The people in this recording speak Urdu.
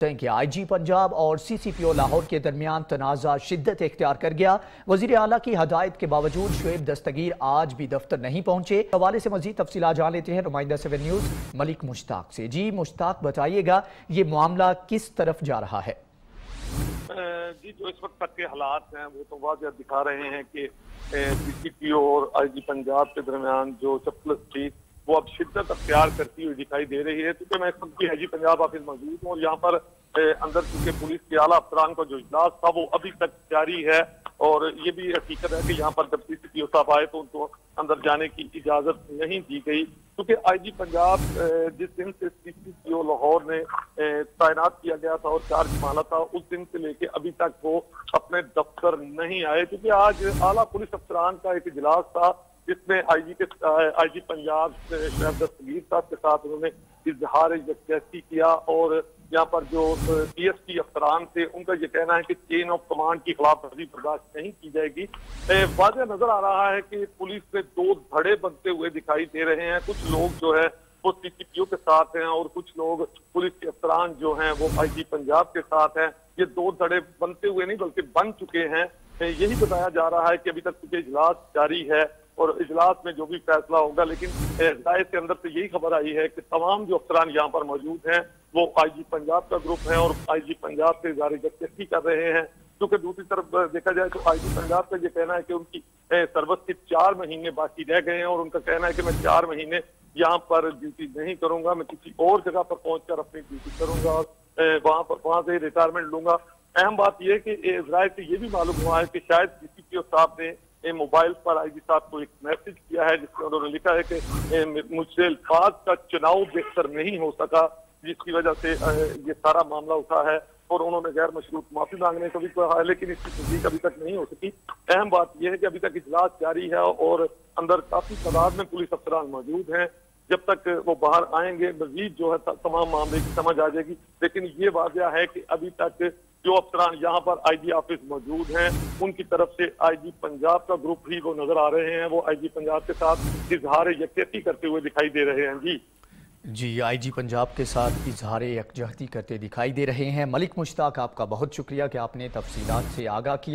کہ آئی جی پنجاب اور سی سی پی او لاہور کے درمیان تنازع شدت اختیار کر گیا۔ وزیر اعلیٰ کی ہدایت کے باوجود شعیب دستگیر آج بھی دفتر نہیں پہنچے۔ حوالے سے مزید تفصیلات جان لیتے ہیں نمائندہ 7 نیوز ملک مشتاق سے۔ جی مشتاق، بتائیے گا یہ معاملہ کس طرف جا رہا ہے؟ جی، جو اس وقت تک کے حالات ہیں وہ تو واضح دکھا رہے ہیں کہ سی سی پی او اور آئی جی پنجاب کے درمیان جو چپلس تھی وہ اب شدت اختیار کرتی ہوئی دکھائی دے رہی ہے، کیونکہ میں اس وقت آئی جی پنجاب آفس موجود ہوں اور یہاں پر اندر چونکہ پولیس کے اعلیٰ افسران کا جو اجلاس تھا وہ ابھی تک جاری ہے، اور یہ بھی حقیقت ہے کہ یہاں پر جب سی سی پی او صاحب آئے تو ان کو اندر جانے کی اجازت نہیں دی گئی، کیونکہ آئی جی پنجاب جس دن سے سی سی پی او لاہور نے تعینات کیا گیا تھا اور چارج سنبھالا تھا اس دن سے لے کے ابھی تک وہ اپنے دفتر نہیں آئے، کیونکہ آج اعلیٰ پولیس افسران کا ایک اجلاس تھا جس میں آئی جی پنجاب شعیب دستگیر صاحب کے ساتھ انہوں نے اظہار یکجہتی کیا، اور یہاں پر جو پی ایس پی افسران تھے ان کا یہ کہنا ہے کہ چین آف کمانڈ کی خلاف ورزی برداشت نہیں کی جائے گی۔ واضح نظر آ رہا ہے کہ پولیس سے دو دھڑے بنتے ہوئے دکھائی دے رہے ہیں، کچھ لوگ جو ہے وہ سی سی پی او کے ساتھ ہیں اور کچھ لوگ پولیس کے افسران جو ہیں وہ آئی جی پنجاب کے ساتھ ہیں۔ یہ دو دھڑے بنتے ہوئے نہیں بلکہ بن چکے ہیں، یہی بتایا جا رہا ہے کہ ابھی تک چونکہ اجلاس جاری ہے اور اجلاس میں جو بھی فیصلہ ہوگا، لیکن ہدایت کے اندر سے یہی خبر آئی ہے کہ تمام جو افسران یہاں پر موجود ہیں وہ آئی جی پنجاب کا گروپ ہے اور آئی جی پنجاب سے اظہار یکجہتی کر رہے ہیں، کیونکہ دوسری طرف دیکھا جائے تو آئی جی پنجاب کا یہ کہنا ہے کہ ان کی سروس کے 4 مہینے باقی رہ گئے ہیں اور ان کا کہنا ہے کہ میں 4 مہینے یہاں پر ڈیوٹی نہیں کروں گا، میں کسی اور جگہ پر پہنچ کر اپنی ڈیوٹی کروں گا اور وہاں سے ریٹائرمنٹ لوں گا۔ اہم بات یہ ہے کہ ذرائع سے یہ بھی معلوم ہوا ہے کہ شاید سی سی پی او صاحب نے موبائل پر آئی جی صاحب کو ایک میسج کیا ہے جس میں انہوں نے لکھا ہے کہ مجھ سے الفاظ کا چناؤ بہتر نہیں ہو سکا، جس کی وجہ سے یہ سارا معاملہ اٹھا ہے، اور انہوں نے غیر مشروط معافی مانگنے کو بھی کہا ہے، لیکن اس کی تصدیق ابھی تک نہیں ہو سکی۔ اہم بات یہ ہے کہ ابھی تک اجلاس جاری ہے اور اندر کافی تعداد میں پولیس افسران موجود ہیں، جب تک وہ باہر آئیں گے مزید جو ہے تمام معاملے کی سمجھ آ جائے گی، لیکن یہ واضح ہے کہ ابھی تک جو افسران یہاں پر آئی جی آفس موجود ہیں ان کی طرف سے آئی جی پنجاب کا گروپ ہی وہ نظر آ رہے ہیں، وہ آئی جی پنجاب کے ساتھ اظہار یکجہتی کرتے ہوئے دکھائی دے رہے ہیں۔ جی آئی جی پنجاب کے ساتھ اظہار یکجہتی کرتے دکھائی دے رہے ہیں۔ ملک مشتاق، آپ کا بہت شکریہ کہ آپ نے تفصیلات سے آگاہ کیا۔